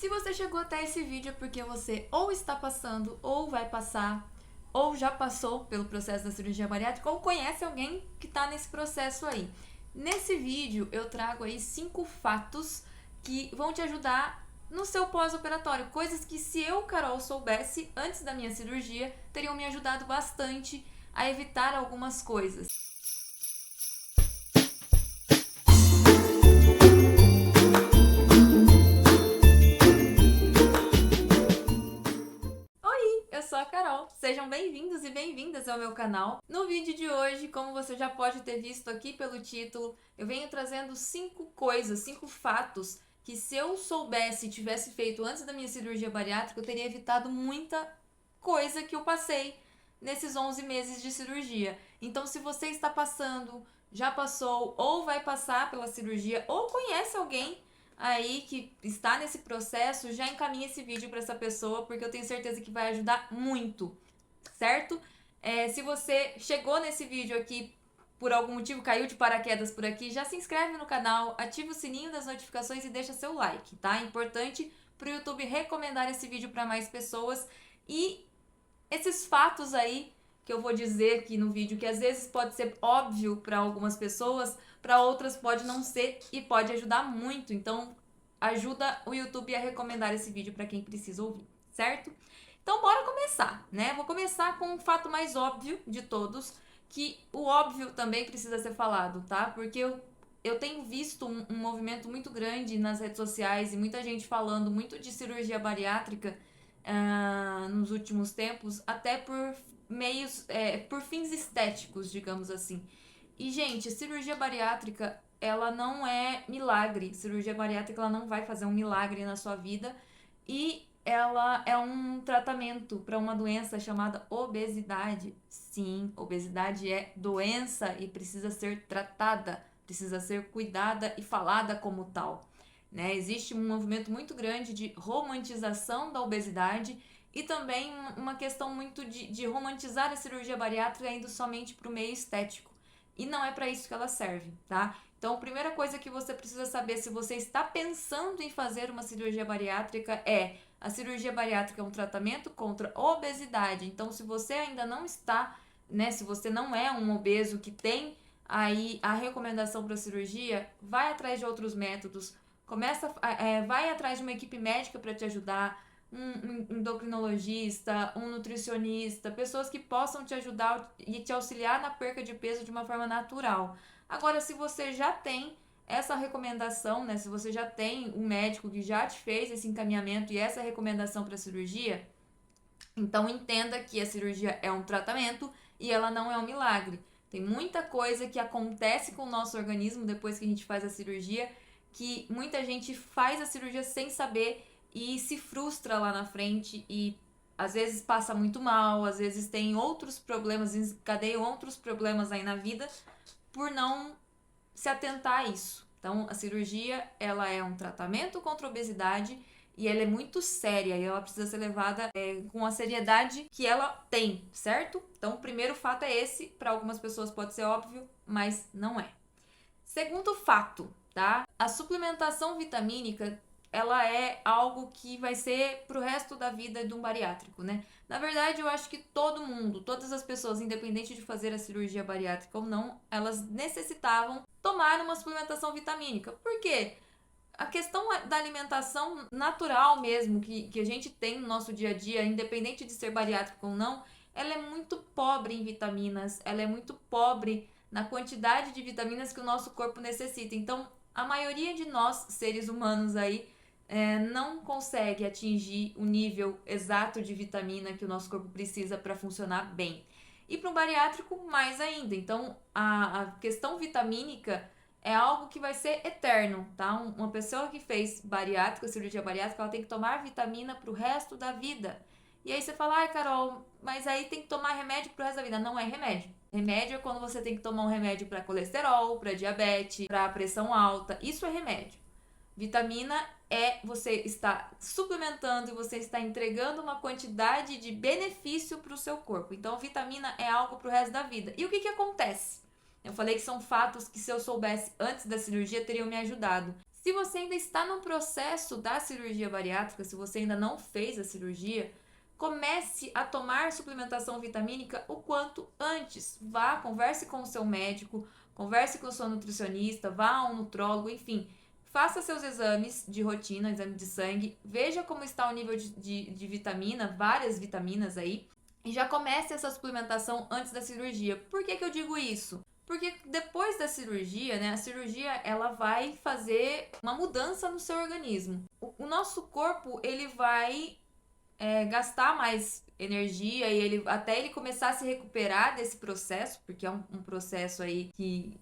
Se você chegou até esse vídeo é porque você ou está passando, ou vai passar, ou já passou pelo processo da cirurgia bariátrica, ou conhece alguém que está nesse processo aí. Nesse vídeo eu trago aí 5 fatos que vão te ajudar no seu pós-operatório. Coisas que se eu, Carol, soubesse antes da minha cirurgia, teriam me ajudado bastante a evitar algumas coisas. Eu sou a Carol, sejam bem-vindos e bem-vindas ao meu canal. No vídeo de hoje, como você já pode ter visto aqui pelo título, eu venho trazendo 5 fatos que se eu soubesse e tivesse feito antes da minha cirurgia bariátrica, eu teria evitado muita coisa que eu passei nesses 11 meses de cirurgia. Então, se você está passando, já passou ou vai passar pela cirurgia ou conhece alguém aí que está nesse processo, já encaminha esse vídeo para essa pessoa, porque eu tenho certeza que vai ajudar muito, certo? Se você chegou nesse vídeo aqui por algum motivo, caiu de paraquedas por aqui, já se inscreve no canal, ativa o sininho das notificações e deixa seu like, tá? É importante para o YouTube recomendar esse vídeo para mais pessoas. E esses fatos aí que eu vou dizer aqui no vídeo, que às vezes pode ser óbvio para algumas pessoas, para outras pode não ser e pode ajudar muito. Então, ajuda o YouTube a recomendar esse vídeo para quem precisa ouvir, certo? Então, bora começar, né? Vou começar com o fato mais óbvio de todos, que o óbvio também precisa ser falado, tá? Porque eu tenho visto um movimento muito grande nas redes sociais e muita gente falando muito de cirurgia bariátrica nos últimos tempos, até por meios, por fins estéticos, digamos assim. E, gente, a cirurgia bariátrica, ela não é milagre. Cirurgia bariátrica, ela não vai fazer um milagre na sua vida. E ela é um tratamento para uma doença chamada obesidade. Sim, obesidade é doença e precisa ser tratada, precisa ser cuidada e falada como tal. Né? Existe um movimento muito grande de romantização da obesidade e também uma questão muito de romantizar a cirurgia bariátrica indo somente para o meio estético. E não é para isso que ela serve, tá? Então, a primeira coisa que você precisa saber se você está pensando em fazer uma cirurgia bariátrica é: a cirurgia bariátrica é um tratamento contra obesidade. Então, se você ainda não está, né, se você não é um obeso que tem aí a recomendação para cirurgia, vai atrás de outros métodos. Vai atrás de uma equipe médica para te ajudar, um endocrinologista, um nutricionista, pessoas que possam te ajudar e te auxiliar na perca de peso de uma forma natural. Agora, se você já tem essa recomendação, né, se você já tem um médico que já te fez esse encaminhamento e essa recomendação para cirurgia, então entenda que a cirurgia é um tratamento e ela não é um milagre. Tem muita coisa que acontece com o nosso organismo depois que a gente faz a cirurgia, que muita gente faz a cirurgia sem saber e se frustra lá na frente e às vezes passa muito mal, às vezes tem outros problemas, encadeiam outros problemas aí na vida por não se atentar a isso. Então, a cirurgia, ela é um tratamento contra a obesidade e ela é muito séria e ela precisa ser levada com a seriedade que ela tem, certo? Então, o primeiro fato é esse. Para algumas pessoas pode ser óbvio, mas não é. Segundo fato, tá? A suplementação vitamínica, ela é algo que vai ser pro resto da vida de um bariátrico, né? Na verdade, eu acho que todo mundo, todas as pessoas, independente de fazer a cirurgia bariátrica ou não, elas necessitavam tomar uma suplementação vitamínica. Por quê? A questão da alimentação natural mesmo, que a gente tem no nosso dia a dia, independente de ser bariátrico ou não, ela é muito pobre em vitaminas, ela é muito pobre na quantidade de vitaminas que o nosso corpo necessita. Então, a maioria de nós, seres humanos aí, não consegue atingir o nível exato de vitamina que o nosso corpo precisa para funcionar bem. E para um bariátrico, mais ainda. Então, a questão vitamínica é algo que vai ser eterno, tá? Uma pessoa que fez bariátrica, cirurgia bariátrica, ela tem que tomar vitamina pro resto da vida. E aí você fala: ai, Carol, mas aí tem que tomar remédio pro resto da vida. Não é remédio. Remédio é quando você tem que tomar um remédio para colesterol, para diabetes, para pressão alta. Isso é remédio. Vitamina é você está suplementando e você está entregando uma quantidade de benefício para o seu corpo. Então, vitamina é algo para o resto da vida. E o que acontece? Eu falei que são fatos que, se eu soubesse antes da cirurgia, teriam me ajudado. Se você ainda está no processo da cirurgia bariátrica, se você ainda não fez a cirurgia, comece a tomar suplementação vitamínica o quanto antes. Vá, converse com o seu médico, converse com o seu nutricionista, vá a um nutrólogo, enfim. Faça seus exames de rotina, exame de sangue, veja como está o nível de vitamina, várias vitaminas aí, e já comece essa suplementação antes da cirurgia. Por que eu digo isso? Porque depois da cirurgia, né, a cirurgia ela vai fazer uma mudança no seu organismo. O nosso corpo ele vai gastar mais energia e até ele começar a se recuperar desse processo, porque é um processo aí que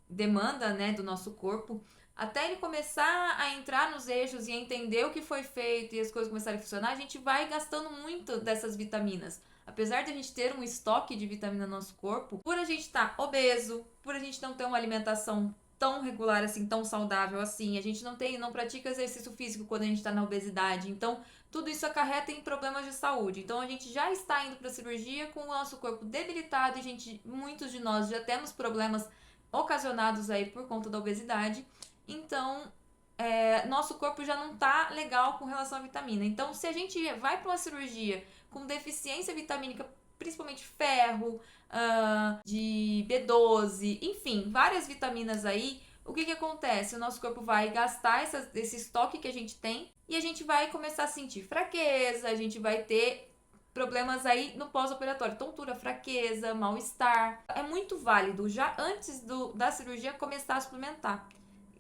demanda, né, do nosso corpo, até ele começar a entrar nos eixos e entender o que foi feito e as coisas começarem a funcionar, a gente vai gastando muito dessas vitaminas. Apesar de a gente ter um estoque de vitamina no nosso corpo, por a gente estar obeso, por a gente não ter uma alimentação tão regular assim, tão saudável assim, a gente não pratica exercício físico quando a gente está na obesidade, então tudo isso acarreta em problemas de saúde. Então a gente já está indo para a cirurgia com o nosso corpo debilitado e muitos de nós já temos problemas ocasionados aí por conta da obesidade. Então, nosso corpo já não tá legal com relação à vitamina. Então, se a gente vai para uma cirurgia com deficiência vitamínica, principalmente ferro, de B12, enfim, várias vitaminas aí, o que acontece? O nosso corpo vai gastar esse estoque que a gente tem e a gente vai começar a sentir fraqueza, a gente vai ter problemas aí no pós-operatório, tontura, fraqueza, mal-estar. É muito válido já antes da cirurgia começar a suplementar.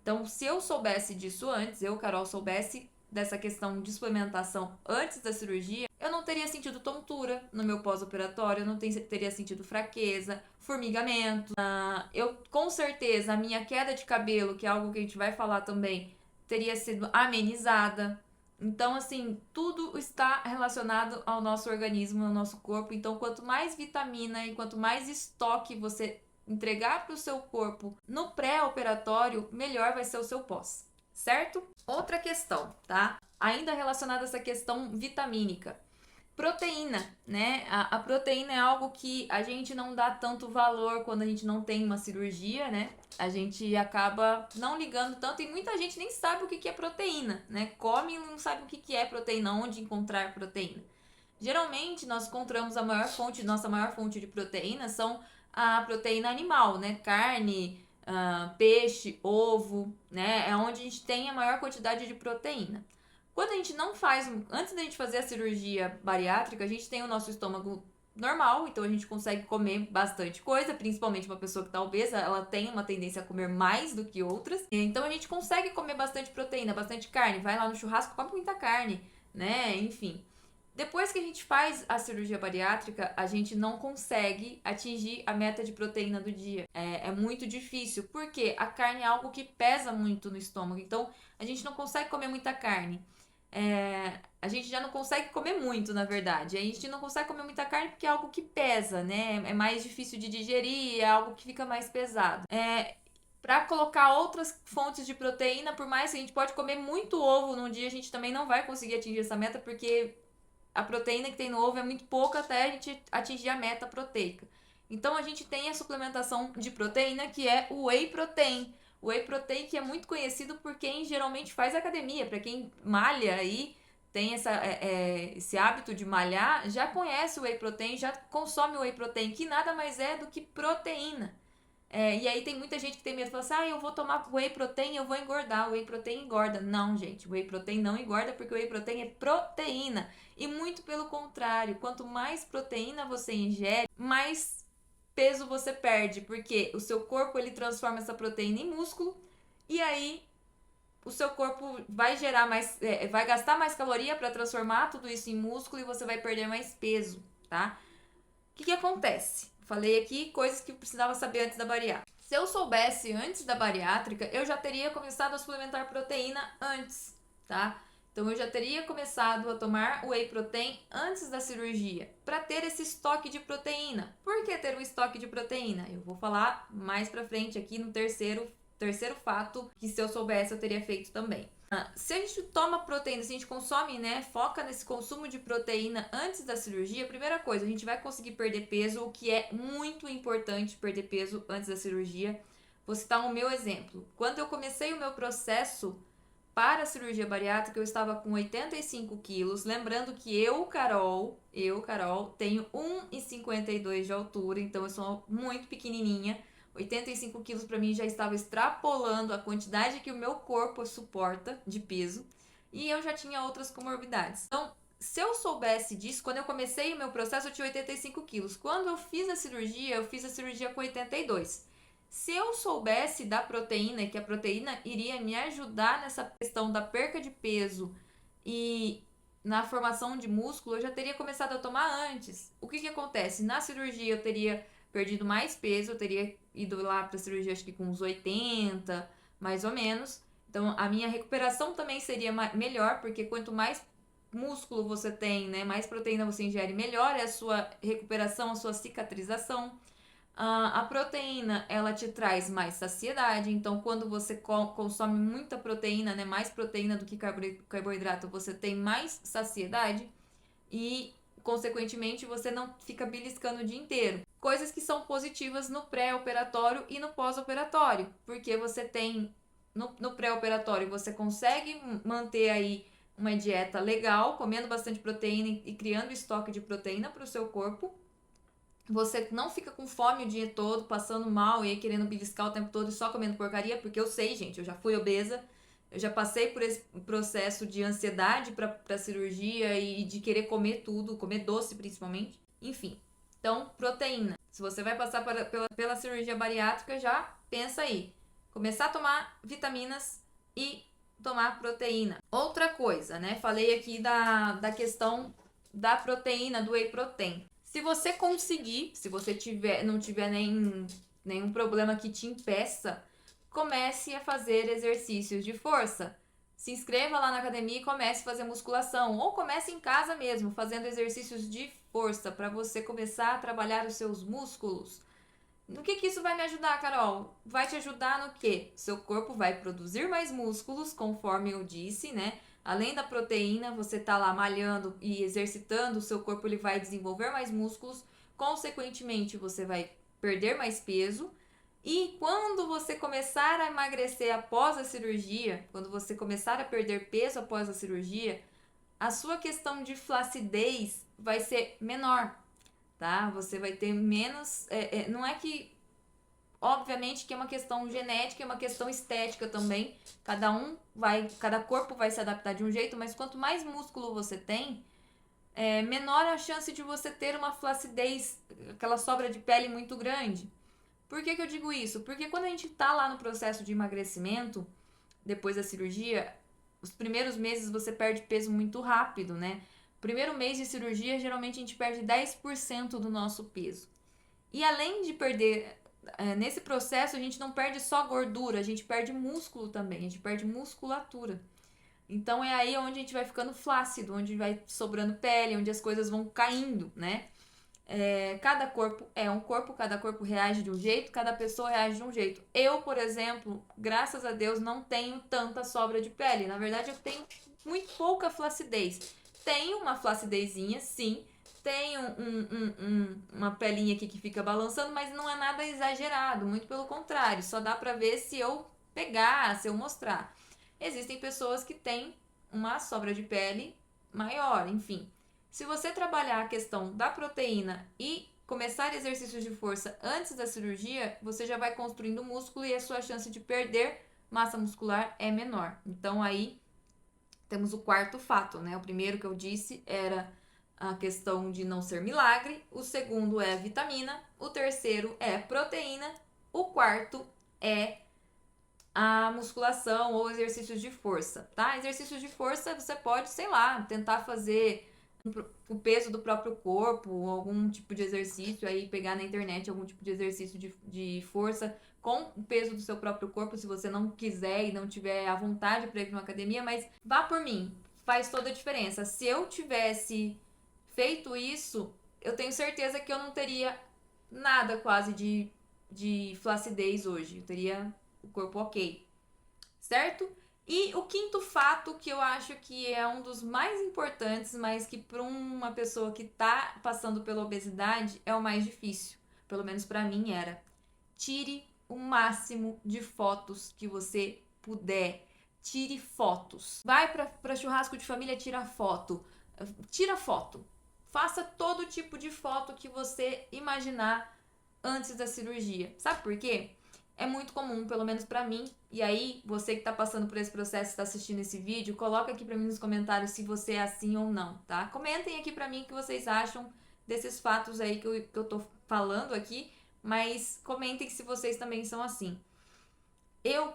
Então, se eu soubesse disso antes, eu, Carol, soubesse dessa questão de suplementação antes da cirurgia, eu não teria sentido tontura no meu pós-operatório, eu não teria sentido fraqueza, formigamento. Eu, com certeza, a minha queda de cabelo, que é algo que a gente vai falar também, teria sido amenizada. Então, assim, tudo está relacionado ao nosso organismo, ao nosso corpo. Então, quanto mais vitamina e quanto mais estoque você entregar para o seu corpo no pré-operatório, melhor vai ser o seu pós, certo? Outra questão, tá? Ainda relacionada a essa questão vitamínica. Proteína, né? A proteína é algo que a gente não dá tanto valor quando a gente não tem uma cirurgia, né? A gente acaba não ligando tanto e muita gente nem sabe o que é proteína, né? Come e não sabe o que é proteína, onde encontrar proteína. Geralmente, nós encontramos nossa maior fonte de proteína são a proteína animal, né? Carne, peixe, ovo, né? É onde a gente tem a maior quantidade de proteína. Quando a gente não faz, antes da gente fazer a cirurgia bariátrica, a gente tem o nosso estômago normal, então a gente consegue comer bastante coisa, principalmente uma pessoa que está obesa, ela tem uma tendência a comer mais do que outras. Então a gente consegue comer bastante proteína, bastante carne, vai lá no churrasco, come muita carne, né? Enfim. Depois que a gente faz a cirurgia bariátrica, a gente não consegue atingir a meta de proteína do dia. É muito difícil, porque a carne é algo que pesa muito no estômago, então a gente não consegue comer muita carne. A gente já não consegue comer muito, na verdade. A gente não consegue comer muita carne porque é algo que pesa, né? É mais difícil de digerir, é algo que fica mais pesado. Para colocar outras fontes de proteína, por mais que a gente pode comer muito ovo num dia, a gente também não vai conseguir atingir essa meta, porque a proteína que tem no ovo é muito pouca até a gente atingir a meta proteica. Então a gente tem a suplementação de proteína, que é o whey protein. O whey protein que é muito conhecido por quem geralmente faz academia, para quem malha aí, tem esse hábito de malhar, já conhece o whey protein, já consome o whey protein, que nada mais é do que proteína. E aí tem muita gente que tem medo, fala assim, eu vou tomar whey protein, eu vou engordar, o whey protein engorda. Não, gente, o whey protein não engorda, porque o whey protein é proteína. E muito pelo contrário, quanto mais proteína você ingere, mais peso você perde, porque o seu corpo ele transforma essa proteína em músculo, e aí o seu corpo vai gerar mais, vai gastar mais caloria para transformar tudo isso em músculo e você vai perder mais peso, tá? O que acontece? Falei aqui coisas que eu precisava saber antes da bariátrica. Se eu soubesse antes da bariátrica, eu já teria começado a suplementar proteína antes, tá? Então eu já teria começado a tomar whey protein antes da cirurgia, para ter esse estoque de proteína. Por que ter um estoque de proteína? Eu vou falar mais pra frente aqui no terceiro fato, que se eu soubesse eu teria feito também. Se a gente toma proteína, se a gente consome, né, foca nesse consumo de proteína antes da cirurgia, primeira coisa, a gente vai conseguir perder peso, o que é muito importante perder peso antes da cirurgia. Vou citar o meu exemplo. Quando eu comecei o meu processo para a cirurgia bariátrica, eu estava com 85 quilos. Lembrando que Carol, tenho 1,52 de altura, então eu sou muito pequenininha. 85 quilos para mim já estava extrapolando a quantidade que o meu corpo suporta de peso. E eu já tinha outras comorbidades. Então, se eu soubesse disso, quando eu comecei o meu processo, eu tinha 85 quilos. Quando eu fiz a cirurgia com 82. Se eu soubesse da proteína, que a proteína iria me ajudar nessa questão da perca de peso e na formação de músculo, eu já teria começado a tomar antes. O que que acontece? Na cirurgia eu teria perdido mais peso, eu teria ido lá para a cirurgia acho que com uns 80, mais ou menos. Então a minha recuperação também seria melhor, porque quanto mais músculo você tem, né, mais proteína você ingere, melhor é a sua recuperação, a sua cicatrização. A proteína, ela te traz mais saciedade, então quando você consome muita proteína, né, mais proteína do que carboidrato, você tem mais saciedade e, consequentemente, você não fica beliscando o dia inteiro. Coisas que são positivas no pré-operatório e no pós-operatório, porque você tem, no pré-operatório, você consegue manter aí uma dieta legal, comendo bastante proteína e criando estoque de proteína para o seu corpo. Você não fica com fome o dia todo, passando mal e aí querendo beliscar o tempo todo e só comendo porcaria, porque eu sei, gente, eu já fui obesa, eu já passei por esse processo de ansiedade pra cirurgia e de querer comer tudo, comer doce principalmente. Enfim, então, proteína. Se você vai passar pela cirurgia bariátrica, já pensa aí. Começar a tomar vitaminas e tomar proteína. Outra coisa, né? Falei aqui da questão da proteína, do whey protein. Se você conseguir, se você não tiver nenhum problema que te impeça, comece a fazer exercícios de força. Se inscreva lá na academia e comece a fazer musculação. Ou comece em casa mesmo, fazendo exercícios de força, para você começar a trabalhar os seus músculos. No que isso vai me ajudar, Carol? Vai te ajudar no quê? Seu corpo vai produzir mais músculos, conforme eu disse, né? Além da proteína, você tá lá malhando e exercitando, o seu corpo ele vai desenvolver mais músculos, consequentemente você vai perder mais peso. E quando você começar a emagrecer após a cirurgia, quando você começar a perder peso após a cirurgia, a sua questão de flacidez vai ser menor, tá? Você vai ter menos. Não é que. Obviamente que é uma questão genética, é uma questão estética também. Cada corpo vai se adaptar de um jeito, mas quanto mais músculo você tem, menor a chance de você ter uma flacidez, aquela sobra de pele muito grande. Por que eu digo isso? Porque quando a gente tá lá no processo de emagrecimento, depois da cirurgia, os primeiros meses você perde peso muito rápido, né? Primeiro mês de cirurgia, geralmente a gente perde 10% do nosso peso. E além de perder, nesse processo a gente não perde só gordura, a gente perde músculo também, a gente perde musculatura. Então é aí onde a gente vai ficando flácido, onde vai sobrando pele, onde as coisas vão caindo, né? Cada corpo é um corpo, cada corpo reage de um jeito, cada pessoa reage de um jeito. Eu, por exemplo, graças a Deus, não tenho tanta sobra de pele. Na verdade, eu tenho muito pouca flacidez. Tenho uma flacidezinha, sim. Tenho uma pelinha aqui que fica balançando, mas não é nada exagerado. Muito pelo contrário, só dá pra ver se eu pegar, se eu mostrar. Existem pessoas que têm uma sobra de pele maior, enfim. Se você trabalhar a questão da proteína e começar exercícios de força antes da cirurgia, você já vai construindo músculo e a sua chance de perder massa muscular é menor. Então aí temos o quarto fato, né? O primeiro que eu disse era a questão de não ser milagre, o segundo é vitamina, o terceiro é proteína, o quarto é a musculação ou exercícios de força, tá? Exercícios de força você pode, sei lá, tentar fazer o peso do próprio corpo, algum tipo de exercício aí, pegar na internet algum tipo de exercício de força com o peso do seu próprio corpo, se você não quiser e não tiver a vontade para ir para uma academia, mas vá por mim, faz toda a diferença. Se eu tivesse feito isso, eu tenho certeza que eu não teria nada quase de flacidez hoje, eu teria o corpo ok, certo? E o quinto fato que eu acho que é um dos mais importantes, mas que para uma pessoa que tá passando pela obesidade é o mais difícil, pelo menos para mim era: tire o máximo de fotos que você puder. Tire fotos. Vai para churrasco de família, tira foto. Tira foto. Faça todo tipo de foto que você imaginar antes da cirurgia. Sabe por quê? É muito comum, pelo menos pra mim. E aí, você que tá passando por esse processo, está assistindo esse vídeo, coloca aqui pra mim nos comentários se você é assim ou não, tá? Comentem aqui pra mim o que vocês acham desses fatos aí que eu tô falando aqui, mas comentem se vocês também são assim.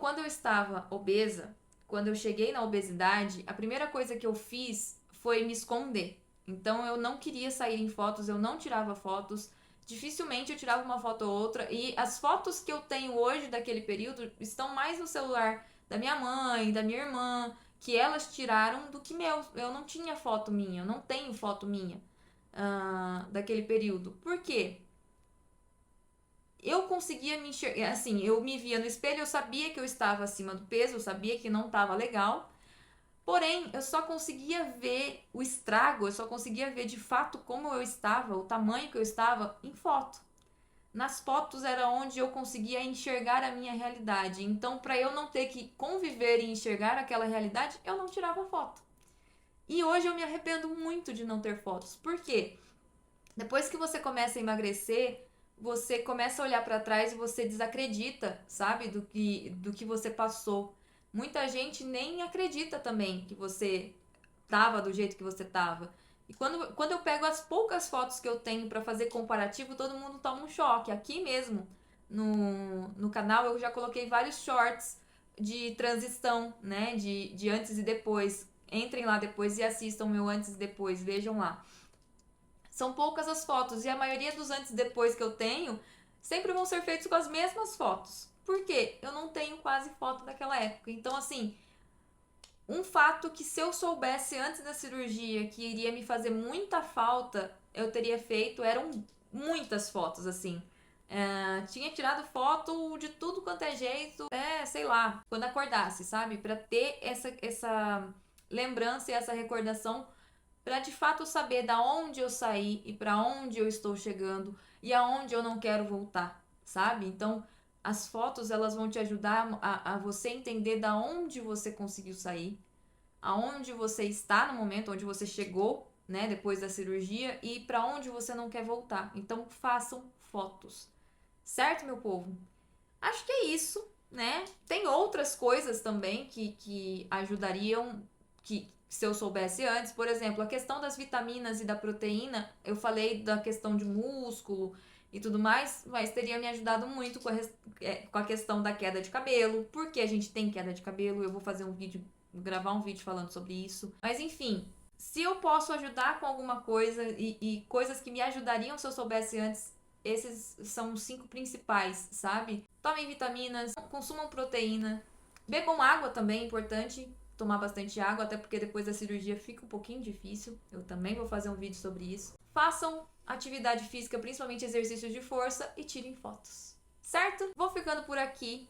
Quando eu estava obesa, quando eu cheguei na obesidade, a primeira coisa que eu fiz foi me esconder. Então eu não queria sair em fotos, eu não tirava fotos. Dificilmente eu tirava uma foto ou outra. E as fotos que eu tenho hoje daquele período estão mais no celular da minha mãe, da minha irmã, que elas tiraram do que meu. Eu não tinha foto minha, eu não tenho foto minha daquele período. Por quê? Eu conseguia me enxergar, assim, eu me via no espelho, eu sabia que eu estava acima do peso, eu sabia que não estava legal, porém, eu só conseguia ver o estrago, eu só conseguia ver de fato como eu estava, o tamanho que eu estava em foto. Nas fotos era onde eu conseguia enxergar a minha realidade. Então, para eu não ter que conviver e enxergar aquela realidade, eu não tirava foto. E hoje eu me arrependo muito de não ter fotos. Por quê? Depois que você começa a emagrecer, você começa a olhar para trás e você desacredita, sabe, do que você passou. Muita gente nem acredita também que você tava do jeito que você tava. E quando eu pego as poucas fotos que eu tenho para fazer comparativo, todo mundo toma um choque. Aqui mesmo, no canal, eu já coloquei vários shorts de transição, né, de antes e depois. Entrem lá depois e assistam meu antes e depois, vejam lá. São poucas as fotos e a maioria dos antes e depois que eu tenho sempre vão ser feitos com as mesmas fotos. Por quê? Eu não tenho quase foto daquela época. Então, assim, um fato que se eu soubesse antes da cirurgia que iria me fazer muita falta, eu teria feito, eram muitas fotos, assim. Tinha tirado foto de tudo quanto é jeito, sei lá, quando acordasse, sabe? Pra ter essa lembrança e essa recordação para de fato saber da onde eu saí e para onde eu estou chegando e aonde eu não quero voltar, sabe? Então, as fotos elas vão te ajudar a você entender da onde você conseguiu sair, aonde você está no momento, onde você chegou, né, depois da cirurgia e para onde você não quer voltar. Então, façam fotos. Certo, meu povo? Acho que é isso, né? Tem outras coisas também que ajudariam, que se eu soubesse antes, por exemplo, a questão das vitaminas e da proteína, eu falei da questão de músculo e tudo mais, mas teria me ajudado muito com a questão da queda de cabelo, porque a gente tem queda de cabelo, eu vou fazer um vídeo, gravar um vídeo falando sobre isso. Mas enfim, se eu posso ajudar com alguma coisa e coisas que me ajudariam se eu soubesse antes, esses são os 5 principais, sabe? Tomem vitaminas, consumam proteína, bebam água também, é importante tomar bastante água, até porque depois da cirurgia fica um pouquinho difícil. Eu também vou fazer um vídeo sobre isso. Façam atividade física, principalmente exercícios de força e tirem fotos. Certo? Vou ficando por aqui.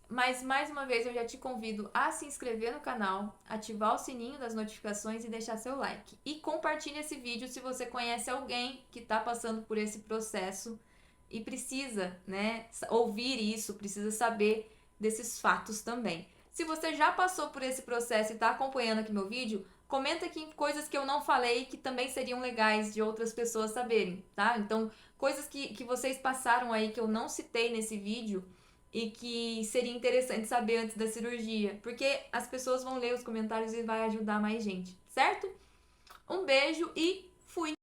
Mas mais uma vez eu já te convido a se inscrever no canal, ativar o sininho das notificações e deixar seu like. E compartilhe esse vídeo se você conhece alguém que está passando por esse processo e precisa, né, ouvir isso, precisa saber desses fatos também. Se você já passou por esse processo e está acompanhando aqui meu vídeo, comenta aqui coisas que eu não falei que também seriam legais de outras pessoas saberem, tá? Então, coisas que vocês passaram aí que eu não citei nesse vídeo e que seria interessante saber antes da cirurgia, porque as pessoas vão ler os comentários e vai ajudar mais gente, certo? Um beijo e fui!